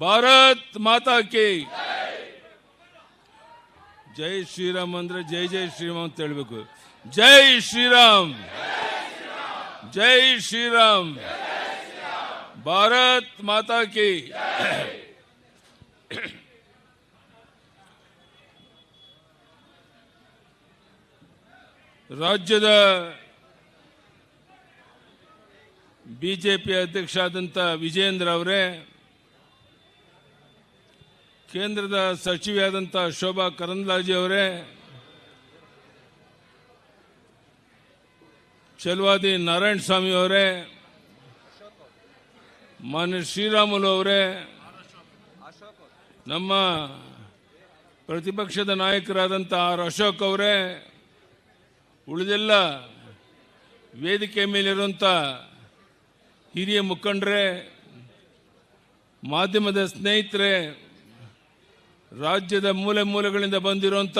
ಭಾರತ್ ಮಾತಾ ಕಿ ಜೈ ಶ್ರೀರಾಮ್ ಅಂದ್ರೆ ಜೈ ಜೈ ಶ್ರೀರಾಮ್ ಅಂತ ಹೇಳ್ಬೇಕು. ಜೈ ಶ್ರೀರಾಮ್, ಜೈ ಶ್ರೀರಾಮ್, ಭಾರತ್ ಮಾತಾ ಕಿ. ರಾಜ್ಯದ ಬಿಜೆಪಿ ಅಧ್ಯಕ್ಷ ಆದಂತ ವಿಜಯೇಂದ್ರ ಅವರೇ, ಕೇಂದ್ರದ ಸಚಿವೆಯಾದಂಥ ಶೋಭಾ ಕರಂದ್ಲಾಜೆ ಅವರೇ, ಚಲವಾದಿ ನಾರಾಯಣ ಸ್ವಾಮಿ ಅವರೇ, ಮಾನ್ಯ ಶ್ರೀರಾಮುಲು ಅವರೇ, ನಮ್ಮ ಪ್ರತಿಪಕ್ಷದ ನಾಯಕರಾದಂಥ ಆರ್ ಅಶೋಕ್ ಅವರೇ, ಉಳಿದೆಲ್ಲ ವೇದಿಕೆ ಮೇಲಿರುವಂಥ ಹಿರಿಯ ಮುಖಂಡರೇ, ಮಾಧ್ಯಮದ ಸ್ನೇಹಿತರೆ, ರಾಜ್ಯದ ಮೂಲೆ ಮೂಲೆಗಳಿಂದ ಬಂದಿರುವಂಥ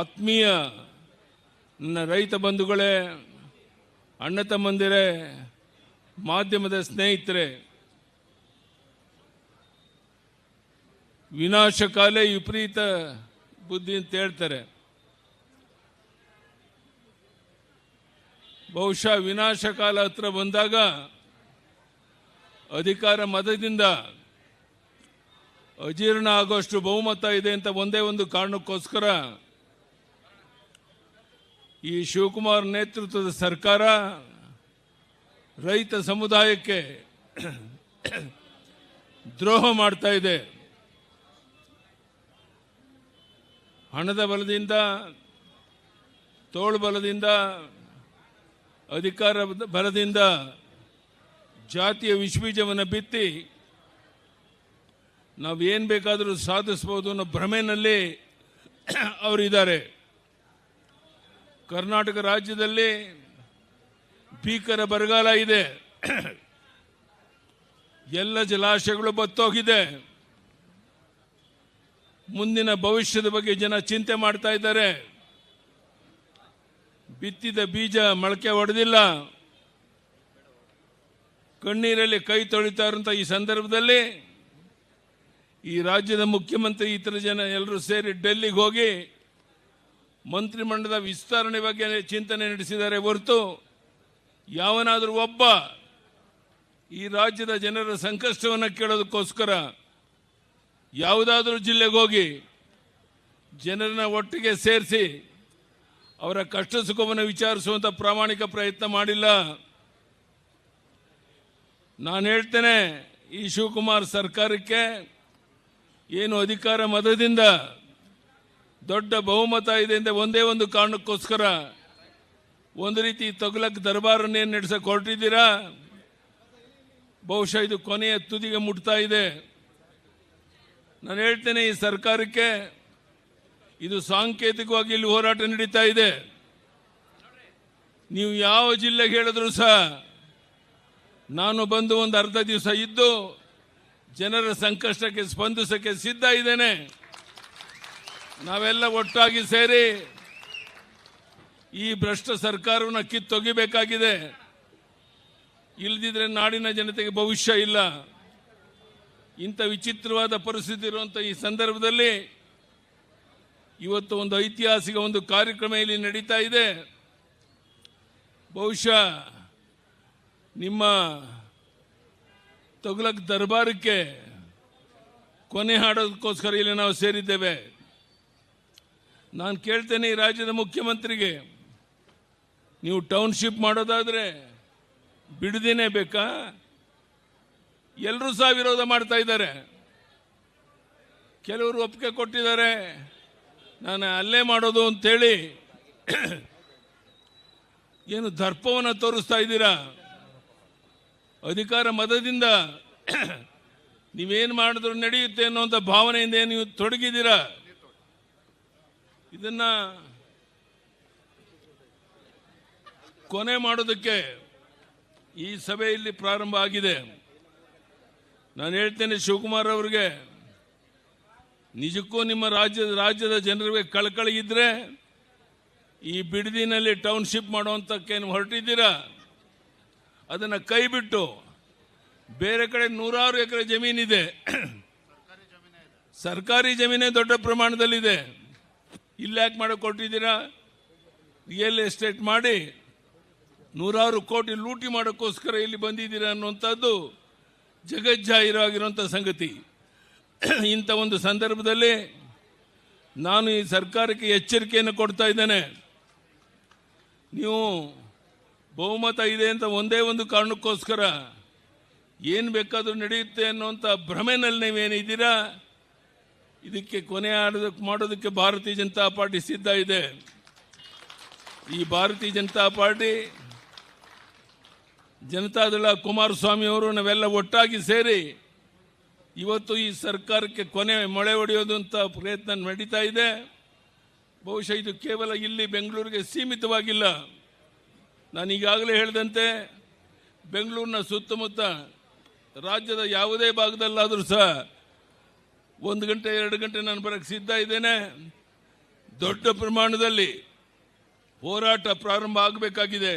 ಆತ್ಮೀಯ ನನ್ನ ರೈತ ಬಂಧುಗಳೇ, ಅಣ್ಣ ತಮ್ಮಂದಿರೇ, ಮಾಧ್ಯಮದ ಸ್ನೇಹಿತರೆ, ವಿನಾಶಕಾಲೇ ವಿಪರೀತ ಬುದ್ಧಿ ಅಂತ ಹೇಳ್ತಾರೆ. ಬಹುಶಃ ವಿನಾಶಕಾಲ ಹತ್ರ ಬಂದಾಗ ಅಧಿಕಾರ ಮತದಿಂದ ಅಜೀರ್ಣ ಆಗೋಷ್ಟು ಬಹುಮತ ಇದೆ ಅಂತ ಒಂದೇ ಒಂದು ಕಾರಣಕ್ಕೋಸ್ಕರ ಈ ಶಿವಕುಮಾರ್ ನೇತೃತ್ವದ ಸರ್ಕಾರ ರೈತ ಸಮುದಾಯಕ್ಕೆ ದ್ರೋಹ ಮಾಡ್ತಾ ಇದೆ. ಹಣದ ಬಲದಿಂದ, ತೋಳು ಬಲದಿಂದ, ಅಧಿಕಾರ ಬಲದಿಂದ ಜಾತಿಯ ವಿಷಬೀಜವನ್ನು ಬಿತ್ತಿ ನಾವೇನು ಬೇಕಾದರೂ ಸಾಧಿಸಬಹುದು ಅನ್ನೋ ಭ್ರಮೆಯಲ್ಲಿ ಅವರಿದ್ದಾರೆ. ಕರ್ನಾಟಕ ರಾಜ್ಯದಲ್ಲಿ ಭೀಕರ ಬರಗಾಲ ಇದೆ. ಎಲ್ಲ ಜಲಾಶಯಗಳು ಬತ್ತೋಗಿದೆ. ಮುಂದಿನ ಭವಿಷ್ಯದ ಬಗ್ಗೆ ಜನ ಚಿಂತೆ ಮಾಡ್ತಾ ಇದ್ದಾರೆ. ಬಿತ್ತಿದ ಬೀಜ ಮೊಳಕೆ ಹೊಡೆದಿಲ್ಲ. ಕಣ್ಣೀರಲ್ಲಿ ಕೈ ತೊಳಿತಾ ಇರುವಂಥ ಈ ಸಂದರ್ಭದಲ್ಲಿ ಈ ರಾಜ್ಯದ ಮುಖ್ಯಮಂತ್ರಿ ಇತರ ಜನ ಎಲ್ಲರೂ ಸೇರಿ ಡೆಲ್ಲಿಗೆ ಹೋಗಿ ಮಂತ್ರಿಮಂಡಲದ ವಿಸ್ತರಣೆ ಬಗ್ಗೆ ಚಿಂತನೆ ನಡೆಸಿದ್ದಾರೆ ಹೊರತು ಯಾವನಾದರೂ ಒಬ್ಬ ಈ ರಾಜ್ಯದ ಜನರ ಸಂಕಷ್ಟವನ್ನು ಕೇಳೋದಕ್ಕೋಸ್ಕರ ಯಾವುದಾದ್ರೂ ಜಿಲ್ಲೆಗೆ ಹೋಗಿ ಜನರನ್ನ ಒಟ್ಟಿಗೆ ಸೇರಿಸಿ ಅವರ ಕಷ್ಟ ಸುಖವನ್ನು ವಿಚಾರಿಸುವಂಥ ಪ್ರಾಮಾಣಿಕ ಪ್ರಯತ್ನ ಮಾಡಿಲ್ಲ. ನಾನು ಹೇಳ್ತೇನೆ, ಈ ಶಿವಕುಮಾರ್ ಸರ್ಕಾರಕ್ಕೆ ಏನು ಅಧಿಕಾರ ಮತದಿಂದ ದೊಡ್ಡ ಬಹುಮತ ಇದೆ ಅಂತ ಒಂದೇ ಒಂದು ಕಾರಣಕ್ಕೋಸ್ಕರ ಒಂದು ರೀತಿ ತಗುಲಕ್ ದರ್ಬಾರನ್ನೇನು ನಡೆಸಕ್ಕೆ ಹೊರಟಿದ್ದೀರಾ. ಬಹುಶಃ ಇದು ಕೊನೆಯ ತುದಿಗೆ ಮುಟ್ತಾ ಇದೆ. ನಾನು ಹೇಳ್ತೇನೆ, ಈ ಸರ್ಕಾರಕ್ಕೆ ಇದು ಸಾಂಕೇತಿಕವಾಗಿ ಇಲ್ಲಿ ಹೋರಾಟ ನಡೀತಾ ಇದೆ. ನೀವು ಯಾವ ಜಿಲ್ಲೆಗೆ ಹೇಳಿದ್ರು ಸಹ ನಾನು ಬಂದು ಒಂದು ಅರ್ಧ ದಿವಸ ಇದ್ದು ಜನರ ಸಂಕಷ್ಟಕ್ಕೆ ಸ್ಪಂದಿಸಕ್ಕೆ ಸಿದ್ಧ ಇದ್ದೇನೆ. ನಾವೆಲ್ಲ ಒಟ್ಟಾಗಿ ಸೇರಿ ಈ ಭ್ರಷ್ಟ ಸರ್ಕಾರವನ್ನು ಕಿತ್ತೊಗಿಬೇಕಾಗಿದೆ. ಇಲ್ಲದಿದ್ರೆ ನಾಡಿನ ಜನತೆಗೆ ಭವಿಷ್ಯ ಇಲ್ಲ. ಇಂಥ ವಿಚಿತ್ರವಾದ ಪರಿಸ್ಥಿತಿ ಇರುವಂಥ ಈ ಸಂದರ್ಭದಲ್ಲಿ ಇವತ್ತು ಒಂದು ಐತಿಹಾಸಿಕ ಒಂದು ಕಾರ್ಯಕ್ರಮ ಇಲ್ಲಿ ನಡೀತಾ ಇದೆ. ಬಹುಶಃ ನಿಮ್ಮ ತಗುಲಕ್ ದರ್ಬಾರಕ್ಕೆ ಕೊನೆ ಹಾಡೋದಕ್ಕೋಸ್ಕರ ಇಲ್ಲಿ ನಾವು ಸೇರಿದ್ದೇವೆ. ನಾನು ಕೇಳ್ತೇನೆ ಈ ರಾಜ್ಯದ ಮುಖ್ಯಮಂತ್ರಿಗೆ, ನೀವು ಟೌನ್ಶಿಪ್ ಮಾಡೋದಾದ್ರೆ ಬಿಡದೇನೆ ಬೇಕಾ? ಎಲ್ಲರೂ ಸಹ ವಿರೋಧ ಮಾಡ್ತಾ ಇದ್ದಾರೆ. ಕೆಲವರು ಒಪ್ಪಿಗೆ ಕೊಟ್ಟಿದ್ದಾರೆ, ನಾನು ಅಲ್ಲೇ ಮಾಡೋದು ಅಂತೇಳಿ ಏನು ದರ್ಪವನ್ನು ತೋರಿಸ್ತಾ ಇದ್ದೀರಾ? ಅಧಿಕಾರ ಮತದಿಂದ ನೀವೇನು ಮಾಡಿದ್ರು ನಡೆಯುತ್ತೆ ಅನ್ನುವಂಥ ಭಾವನೆಯಿಂದ ನೀವು ತೊಡಗಿದ್ದೀರಾ. ಇದನ್ನ ಕೊನೆ ಮಾಡೋದಕ್ಕೆ ಈ ಸಭೆಯಲ್ಲಿ ಪ್ರಾರಂಭ ಆಗಿದೆ. ನಾನು ಹೇಳ್ತೇನೆ, ಶಿವಕುಮಾರ್ ಅವರಿಗೆ, ನಿಜಕ್ಕೂ ನಿಮ್ಮ ರಾಜ್ಯದ ಜನರಿಗೆ ಕಳಕಳಿ ಇದ್ರೆ ಈ ಬಿಡದಿನಲ್ಲಿ ಟೌನ್ಶಿಪ್ ಮಾಡುವಂತಕ್ಕೇನು ಹೊರಟಿದ್ದೀರಾ, ಅದನ್ನು ಕೈ ಬಿಟ್ಟು ಬೇರೆ ಕಡೆ ನೂರಾರು ಎಕರೆ ಜಮೀನಿದೆ, ಸರ್ಕಾರಿ ಜಮೀನೇ ದೊಡ್ಡ ಪ್ರಮಾಣದಲ್ಲಿದೆ. ಇಲ್ಲಿ ಯಾಕೆ ಮಾಡಕ್ಕೆ ಕೊಟ್ಟಿದ್ದೀರಾ? ರಿಯಲ್ ಎಸ್ಟೇಟ್ ಮಾಡಿ ನೂರಾರು ಕೋಟಿ ಲೂಟಿ ಮಾಡೋಕ್ಕೋಸ್ಕರ ಇಲ್ಲಿ ಬಂದಿದ್ದೀರಾ ಅನ್ನುವಂಥದ್ದು ಜಗಜ್ಜಾಹೀರಾಗಿರುವಂಥ ಸಂಗತಿ. ಇಂಥ ಒಂದು ಸಂದರ್ಭದಲ್ಲಿ ನಾನು ಈ ಸರ್ಕಾರಕ್ಕೆ ಎಚ್ಚರಿಕೆಯನ್ನು ಕೊಡ್ತಾ ಇದ್ದೇನೆ. ನೀವು ಬಹುಮತ ಇದೆ ಅಂತ ಒಂದೇ ಒಂದು ಕಾರಣಕ್ಕೋಸ್ಕರ ಏನು ಬೇಕಾದರೂ ನಡೆಯುತ್ತೆ ಅನ್ನುವಂಥ ಭ್ರಮೆನಲ್ಲಿ ನೀವೇನಿದ್ದೀರಾ, ಇದಕ್ಕೆ ಕೊನೆ ಮಾಡೋದಕ್ಕೆ ಭಾರತೀಯ ಜನತಾ ಪಾರ್ಟಿ ಸಿದ್ಧ ಇದೆ. ಈ ಭಾರತೀಯ ಜನತಾ ಪಾರ್ಟಿ, ಜನತಾದಳ, ಕುಮಾರಸ್ವಾಮಿ ಅವರು ನಾವೆಲ್ಲ ಒಟ್ಟಾಗಿ ಸೇರಿ ಇವತ್ತು ಈ ಸರ್ಕಾರಕ್ಕೆ ಕೊನೆ ಮೊಳೆ ಹೊಡೆಯೋದು ಅಂತ ಪ್ರಯತ್ನ ನಡೀತಾ ಇದೆ. ಬಹುಶಃ ಇದು ಕೇವಲ ಇಲ್ಲಿ ಬೆಂಗಳೂರಿಗೆ ಸೀಮಿತವಾಗಿಲ್ಲ. ನಾನು ಈಗಾಗಲೇ ಹೇಳಿದಂತೆ ಬೆಂಗಳೂರಿನ ಸುತ್ತಮುತ್ತ ರಾಜ್ಯದ ಯಾವುದೇ ಭಾಗದಲ್ಲಾದರೂ ಸಹ 1 ಗಂಟೆ 2 ಗಂಟೆ ನಾನು ಬರೋಕ್ಕೆ ಸಿದ್ಧ ಇದ್ದೇನೆ. ದೊಡ್ಡ ಪ್ರಮಾಣದಲ್ಲಿ ಹೋರಾಟ ಪ್ರಾರಂಭ ಆಗಬೇಕಾಗಿದೆ.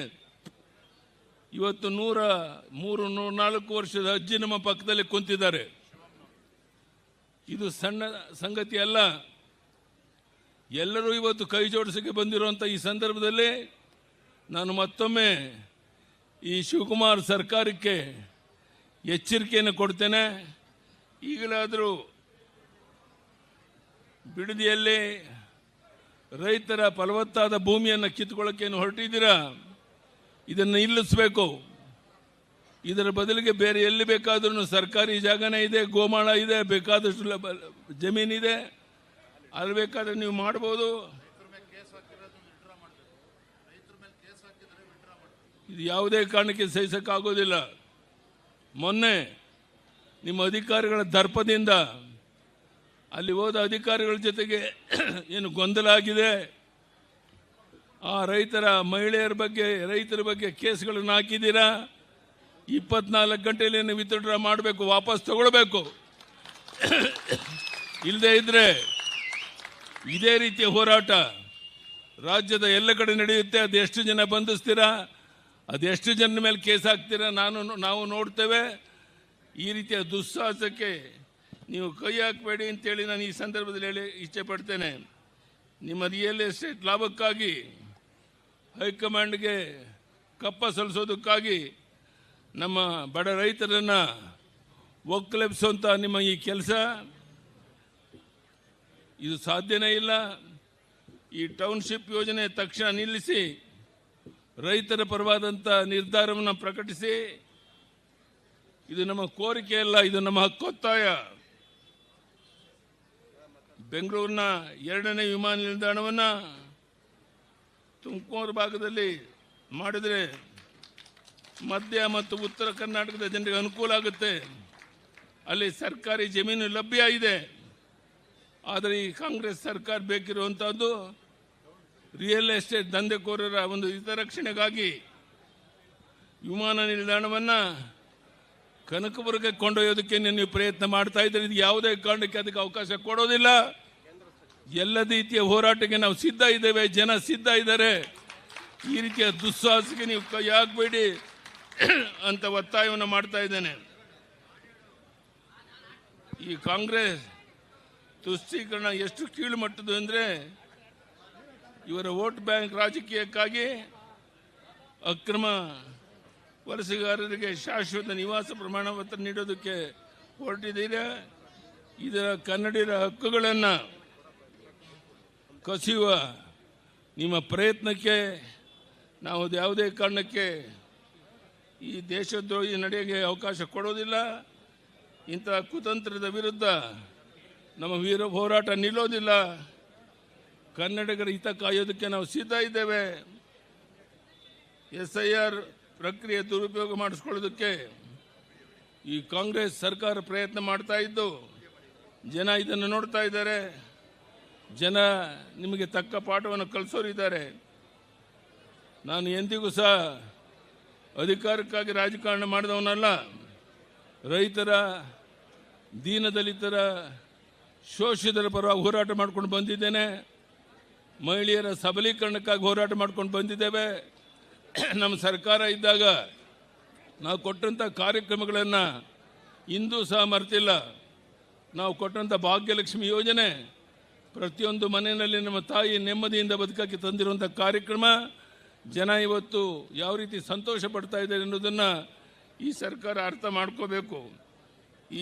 ಇವತ್ತು 103-104 ವರ್ಷದ ಅಜ್ಜಿ ನಮ್ಮ ಪಕ್ಕದಲ್ಲಿ ಕುಂತಿದ್ದಾರೆ. ಇದು ಸಣ್ಣ ಸಂಗತಿ ಅಲ್ಲ. ಎಲ್ಲರೂ ಇವತ್ತು ಕೈ ಜೋಡಿಸಕ್ಕೆ ಬಂದಿರುವಂಥ ಈ ಸಂದರ್ಭದಲ್ಲಿ ನಾನು ಮತ್ತೊಮ್ಮೆ ಈ ಶಿವಕುಮಾರ್ ಸರ್ಕಾರಕ್ಕೆ ಎಚ್ಚರಿಕೆಯನ್ನು ಕೊಡ್ತೇನೆ. ಈಗಲಾದರೂ ಬಿಡದಿಯಲ್ಲಿ ರೈತರ ಫಲವತ್ತಾದ ಭೂಮಿಯನ್ನು ಕಿತ್ತುಕೊಳ್ಳೋಕ್ಕೇನು ಹೊರಟಿದ್ದೀರಾ, ಇದನ್ನು ನಿಲ್ಲಿಸಬೇಕು. ಇದರ ಬದಲಿಗೆ ಬೇರೆ ಎಲ್ಲಿ ಬೇಕಾದ್ರೂ ಸರ್ಕಾರಿ ಜಾಗನೇ ಇದೆ, ಗೋಮಾಳ ಇದೆ, ಬೇಕಾದಷ್ಟು ಜಮೀನಿದೆ, ಅಲ್ಲಿ ಬೇಕಾದ್ರೆ ನೀವು ಮಾಡ್ಬೋದು. ಇದು ಯಾವುದೇ ಕಾರಣಕ್ಕೆ ಸಹಿಸಕ್ಕಾಗೋದಿಲ್ಲ. ಮೊನ್ನೆ ನಿಮ್ಮ ಅಧಿಕಾರಿಗಳ ದರ್ಪದಿಂದ ಅಲ್ಲಿ ಹೋದ ಅಧಿಕಾರಿಗಳ ಜೊತೆಗೆ ಏನು ಗೊಂದಲ ಆಗಿದೆ, ಆ ಮಹಿಳೆಯರ ಬಗ್ಗೆ, ರೈತರ ಬಗ್ಗೆ ಕೇಸ್ಗಳನ್ನು ಹಾಕಿದ್ದೀರಾ. 24 ಗಂಟೆಯಲ್ಲಿ ವಿತ್ಡ್ರಾ ಮಾಡಬೇಕು, ವಾಪಸ್ ತಗೊಳ್ಬೇಕು. ಇಲ್ಲದೇ ಇದ್ರೆ ಇದೇ ರೀತಿಯ ಹೋರಾಟ ರಾಜ್ಯದ ಎಲ್ಲ ಕಡೆ ನಡೆಯುತ್ತೆ. ಅದೆಷ್ಟು ಜನ ಬಂಧಿಸ್ತೀರಾ, ಅದೆಷ್ಟು ಜನ ಮೇಲೆ ಕೇಸ್ ಹಾಕ್ತೀರಾ ನಾವು ನೋಡ್ತೇವೆ. ಈ ರೀತಿಯ ದುಸ್ಸಾಹಸಕ್ಕೆ ನೀವು ಕೈ ಹಾಕಬೇಡಿ ಅಂತೇಳಿ ನಾನು ಈ ಸಂದರ್ಭದಲ್ಲಿ ಹೇಳಿ ಇಚ್ಛೆ ಪಡ್ತೇನೆ. ನಿಮ್ಮ ರಿಯಲ್ ಎಸ್ಟೇಟ್ ಲಾಭಕ್ಕಾಗಿ ಹೈಕಮಾಂಡ್ಗೆ ಕಪ್ಪ ಸಲ್ಲಿಸೋದಕ್ಕಾಗಿ ನಮ್ಮ ಬಡ ರೈತರನ್ನು ಒಕ್ಕಲೆಬ್ಸುವಂಥ ನಿಮ್ಮ ಈ ಕೆಲಸ ಇದು ಸಾಧ್ಯನೇ ಇಲ್ಲ. ಈ ಟೌನ್ಶಿಪ್ ಯೋಜನೆ ತಕ್ಷಣ ನಿಲ್ಲಿಸಿ ರೈತರ ಪರವಾದಂಥ ನಿರ್ಧಾರವನ್ನು ಪ್ರಕಟಿಸಿ. ಇದು ನಮ್ಮ ಕೋರಿಕೆ ಅಲ್ಲ, ಇದು ನಮ್ಮ ಹಕ್ಕೊತ್ತಾಯ. ಬೆಂಗಳೂರಿನ 2ನೇ ವಿಮಾನ ನಿಲ್ದಾಣವನ್ನು ತುಮಕೂರು ಭಾಗದಲ್ಲಿ ಮಾಡಿದರೆ ಮಧ್ಯ ಮತ್ತು ಉತ್ತರ ಕರ್ನಾಟಕದ ಜನರಿಗೆ ಅನುಕೂಲ ಆಗುತ್ತೆ. ಅಲ್ಲಿ ಸರ್ಕಾರಿ ಜಮೀನು ಲಭ್ಯ ಇದೆ. ಆದರೆ ಈ ಕಾಂಗ್ರೆಸ್ ಸರ್ಕಾರ ಬೇಕಿರುವಂಥದ್ದು ರಿಯಲ್ ಎಸ್ಟೇಟ್ ದಂಧೆಕೋರರ ಒಂದು ಹಿತರಕ್ಷಣೆಗಾಗಿ ವಿಮಾನ ನಿಲ್ದಾಣವನ್ನು ಕನಕಪುರಕ್ಕೆ ಕೊಂಡೊಯ್ಯೋದಕ್ಕೆ ನೀವು ಪ್ರಯತ್ನ ಮಾಡ್ತಾ ಇದ್ದೀರಿ. ಇದು ಯಾವುದೇ ಕಾರಣಕ್ಕೆ ಅದಕ್ಕೆ ಅವಕಾಶ ಕೊಡೋದಿಲ್ಲ. ಎಲ್ಲ ರೀತಿಯ ಹೋರಾಟಕ್ಕೆ ನಾವು ಸಿದ್ಧ ಇದ್ದೇವೆ, ಜನ ಸಿದ್ಧ ಇದ್ದಾರೆ. ಈ ರೀತಿಯ ದುಸ್ಸಾಹಸಕ್ಕೆ ನೀವು ಕೈ ಹಾಕಬೇಡಿ ಅಂತ ಒತ್ತಾಯವನ್ನು ಮಾಡ್ತಾ ಇದ್ದೇನೆ. ಈ ಕಾಂಗ್ರೆಸ್ ತುಷ್ಟೀಕರಣ ಎಷ್ಟು ಕೀಳು ಮಟ್ಟದ್ದು ಅಂದರೆ ಇವರ ವೋಟ್ ಬ್ಯಾಂಕ್ ರಾಜಕೀಯಕ್ಕಾಗಿ ಅಕ್ರಮ ವಲಸೆಗಾರರಿಗೆ ಶಾಶ್ವತ ನಿವಾಸ ಪ್ರಮಾಣ ಪತ್ರ ನೀಡೋದಕ್ಕೆ ಹೊರಟಿದ್ದೀರಾ. ಇದರ ಕನ್ನಡಿಗರ ಹಕ್ಕುಗಳನ್ನು ಕಸಿಯುವ ನಿಮ್ಮ ಪ್ರಯತ್ನಕ್ಕೆ ನಾವು ಯಾವುದೇ ಕಾರಣಕ್ಕೆ ಈ ದೇಶದ್ರೋಹಿ ನಡೆಗೆ ಅವಕಾಶ ಕೊಡೋದಿಲ್ಲ. ಇಂಥ ಕುತಂತ್ರದ ವಿರುದ್ಧ ನಮ್ಮ ಹೋರಾಟ ನಿಲ್ಲೋದಿಲ್ಲ. ಕನ್ನಡಿಗರ ಹಿತ ಕಾಯೋದಕ್ಕೆ ನಾವು ಸಿದ್ಧ ಇದ್ದೇವೆ. SIR ಪ್ರಕ್ರಿಯೆ ದುರುಪಯೋಗ ಮಾಡಿಸ್ಕೊಳ್ಳೋದಕ್ಕೆ ಈ ಕಾಂಗ್ರೆಸ್ ಸರ್ಕಾರ ಪ್ರಯತ್ನ ಮಾಡ್ತಾ ಇದ್ದು ಜನ ಇದನ್ನು ನೋಡ್ತಾ ಇದ್ದಾರೆ. ಜನ ನಿಮಗೆ ತಕ್ಕ ಪಾಠವನ್ನು ಕಲಿಸೋರಿದ್ದಾರೆ. ನಾನು ಎಂದಿಗೂ ಸಹ ಅಧಿಕಾರಕ್ಕಾಗಿ ರಾಜಕಾರಣ ಮಾಡಿದವನಲ್ಲ. ರೈತರ, ದೀನದಲಿತರ, ಶೋಷಿತರ ಪರವಾಗಿ ಹೋರಾಟ ಮಾಡ್ಕೊಂಡು ಬಂದಿದ್ದೇನೆ. ಮಹಿಳೆಯರ ಸಬಲೀಕರಣಕ್ಕಾಗಿ ಹೋರಾಟ ಮಾಡ್ಕೊಂಡು ಬಂದಿದ್ದೇವೆ. ನಮ್ಮ ಸರ್ಕಾರ ಇದ್ದಾಗ ನಾವು ಕೊಟ್ಟಂಥ ಕಾರ್ಯಕ್ರಮಗಳನ್ನು ಇಂದೂ ಸಹ ಮರೆತಿಲ್ಲ. ನಾವು ಕೊಟ್ಟಂಥ ಭಾಗ್ಯಲಕ್ಷ್ಮಿ ಯೋಜನೆ ಪ್ರತಿಯೊಂದು ಮನೆಯಲ್ಲಿ ನಮ್ಮ ತಾಯಿ ನೆಮ್ಮದಿಯಿಂದ ಬದುಕಕ್ಕೆ ತಂದಿರುವಂಥ ಕಾರ್ಯಕ್ರಮ, ಜನ ಇವತ್ತು ಯಾವ ರೀತಿ ಸಂತೋಷ ಪಡ್ತಾ ಇದ್ದಾರೆ ಅನ್ನೋದನ್ನು ಈ ಸರ್ಕಾರ ಅರ್ಥ ಮಾಡ್ಕೋಬೇಕು.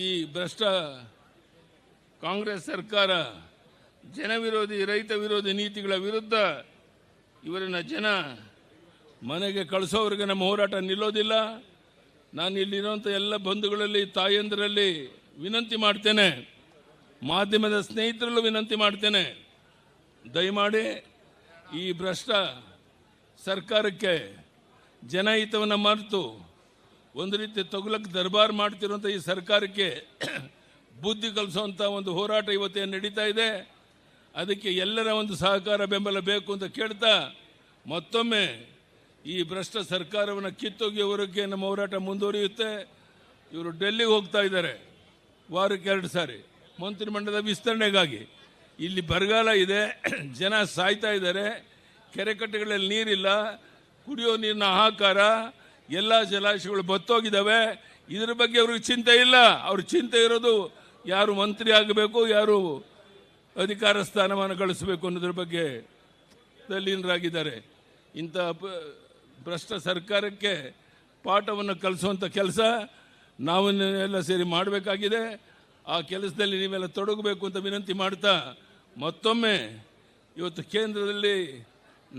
ಈ ಭ್ರಷ್ಟ ಕಾಂಗ್ರೆಸ್ ಸರ್ಕಾರ ಜನ ವಿರೋಧಿ, ರೈತ ವಿರೋಧಿ ನೀತಿಗಳ ವಿರುದ್ಧ ಇವರನ್ನ ಜನ ಮನೆಗೆ ಕಳಿಸೋವರೆಗೆ ನಮ್ಮ ಹೋರಾಟ ನಿಲ್ಲೋದಿಲ್ಲ. ನಾನು ಇಲ್ಲಿರುವಂಥ ಎಲ್ಲ ಬಂಧುಗಳಲ್ಲಿ, ತಾಯಂದರಲ್ಲಿ ವಿನಂತಿ ಮಾಡ್ತೇನೆ, ಮಾಧ್ಯಮದ ಸ್ನೇಹಿತರಲ್ಲೂ ವಿನಂತಿ ಮಾಡ್ತೇನೆ, ದಯಮಾಡಿ ಈ ಭ್ರಷ್ಟ ಸರ್ಕಾರಕ್ಕೆ ಜನಹಿತವನ್ನು ಮರೆತು ಒಂದು ರೀತಿ ತಗುಲಕ್ಕೆ ದರ್ಬಾರ್ ಮಾಡ್ತಿರುವಂಥ ಈ ಸರ್ಕಾರಕ್ಕೆ ಬುದ್ಧಿ ಕಲಿಸುವಂಥ ಒಂದು ಹೋರಾಟ ಇವತ್ತೇನು ನಡೀತಾ ಇದೆ. ಅದಕ್ಕೆ ಎಲ್ಲರ ಒಂದು ಸಹಕಾರ ಬೆಂಬಲ ಬೇಕು ಅಂತ ಕೇಳ್ತಾ, ಮತ್ತೊಮ್ಮೆ ಈ ಭ್ರಷ್ಟ ಸರ್ಕಾರವನ್ನು ಕಿತ್ತೊಗೆಯವರೆಗೆ ನಮ್ಮ ಹೋರಾಟ ಮುಂದುವರಿಯುತ್ತೆ. ಇವರು ಡೆಲ್ಲಿಗೆ ಹೋಗ್ತಾ ಇದ್ದಾರೆ ವಾರಕ್ಕೆ 2 ಸಾರಿ ಮಂತ್ರಿಮಂಡಲದ ವಿಸ್ತರಣೆಗಾಗಿ. ಇಲ್ಲಿ ಬರಗಾಲ ಇದೆ, ಜನ ಸಾಯ್ತಾ ಇದ್ದಾರೆ, ಕೆರೆಕಟ್ಟೆಗಳಲ್ಲಿ ನೀರಿಲ್ಲ, ಕುಡಿಯೋ ನೀರಿನ ಹಾಹಾಕಾರ, ಎಲ್ಲ ಜಲಾಶಯಗಳು ಬತ್ತೋಗಿದ್ದಾವೆ. ಇದ್ರ ಬಗ್ಗೆ ಅವ್ರಿಗೆ ಚಿಂತೆ ಇಲ್ಲ. ಅವ್ರ ಚಿಂತೆ ಇರೋದು ಯಾರು ಮಂತ್ರಿ ಆಗಬೇಕು, ಯಾರು ಅಧಿಕಾರ ಸ್ಥಾನಮಾನ ಗಳಿಸಬೇಕು ಅನ್ನೋದ್ರ ಬಗ್ಗೆ ತಲ್ಲೀನರಾಗಿದ್ದಾರೆ. ಇಂಥ ಭ್ರಷ್ಟ ಸರ್ಕಾರಕ್ಕೆ ಪಾಠವನ್ನು ಕಲಿಸುವಂಥ ಕೆಲಸ ನಾವೆಲ್ಲ ಸೇರಿ ಮಾಡಬೇಕಾಗಿದೆ. ಆ ಕೆಲಸದಲ್ಲಿ ನೀವೆಲ್ಲ ತೊಡಗಬೇಕು ಅಂತ ವಿನಂತಿ ಮಾಡ್ತಾ, ಮತ್ತೊಮ್ಮೆ ಇವತ್ತು ಕೇಂದ್ರದಲ್ಲಿ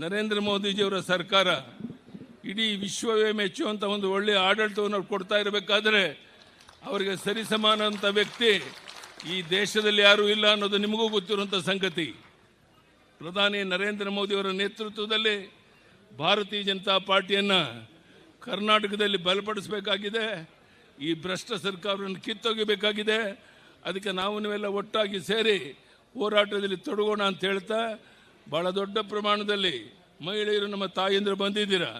ನರೇಂದ್ರ ಮೋದಿಜಿಯವರ ಸರ್ಕಾರ ಇಡೀ ವಿಶ್ವವೇ ಮೆಚ್ಚುವಂಥ ಒಂದು ಒಳ್ಳೆಯ ಆಡಳಿತವನ್ನು ಅವ್ರು ಕೊಡ್ತಾ ಇರಬೇಕಾದ್ರೆ ಅವರಿಗೆ ಸರಿಸಮಾನಂಥ ವ್ಯಕ್ತಿ ಈ ದೇಶದಲ್ಲಿ ಯಾರೂ ಇಲ್ಲ ಅನ್ನೋದು ನಿಮಗೂ ಗೊತ್ತಿರುವಂಥ ಸಂಗತಿ. ಪ್ರಧಾನಿ ನರೇಂದ್ರ ಮೋದಿಯವರ ನೇತೃತ್ವದಲ್ಲಿ ಭಾರತೀಯ ಜನತಾ ಪಾರ್ಟಿಯನ್ನು ಕರ್ನಾಟಕದಲ್ಲಿ ಬಲಪಡಿಸಬೇಕಾಗಿದೆ. ಈ ಭ್ರಷ್ಟ ಸರ್ಕಾರವನ್ನು ಕಿತ್ತೊಗೆಯಬೇಕಾಗಿದೆ. ಅದಕ್ಕೆ ನೀವೆಲ್ಲ ಒಟ್ಟಾಗಿ ಸೇರಿ ಹೋರಾಟದಲ್ಲಿ ತೊಡಗೋಣ ಅಂತ ಹೇಳ್ತಾ, ಭಾಳ ದೊಡ್ಡ ಪ್ರಮಾಣದಲ್ಲಿ ಮಹಿಳೆಯರು, ನಮ್ಮ ತಾಯಂದಿರು ಬಂದಿದ್ದೀರಾ,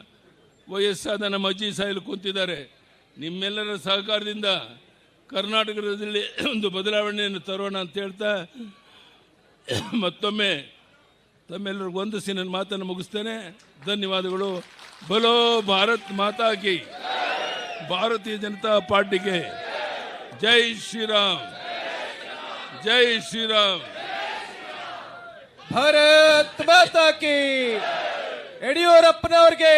ವಯಸ್ಸಾದ ನಮ್ಮ ಅಜ್ಜಿ ಸಾಯಲು ಕೂತಿದ್ದಾರೆ. ನಿಮ್ಮೆಲ್ಲರ ಸಹಕಾರದಿಂದ ಕರ್ನಾಟಕದಲ್ಲಿ ಒಂದು ಬದಲಾವಣೆಯನ್ನು ತರೋಣ ಅಂತ ಹೇಳ್ತಾ, ಮತ್ತೊಮ್ಮೆ ತಮ್ಮೆಲ್ಲರಿಗೂ ವಂದಿಸಿ ನನ್ನ ಮಾತನ್ನು ಮುಗಿಸ್ತೇನೆ. ಧನ್ಯವಾದಗಳು. ಬಲೋ ಭಾರತ್ ಮಾತಾ ಕಿ, ಭಾರತೀಯ ಜನತಾ ಪಾರ್ಟಿಗೆ ಜೈ ಶ್ರೀರಾಮ್, ಜೈ ಶ್ರೀರಾಮ್. ಭಾರತ್ ಮಾತಾ ಕಿ. ಯಡಿಯೂರಪ್ಪನವ್ರಿಗೆ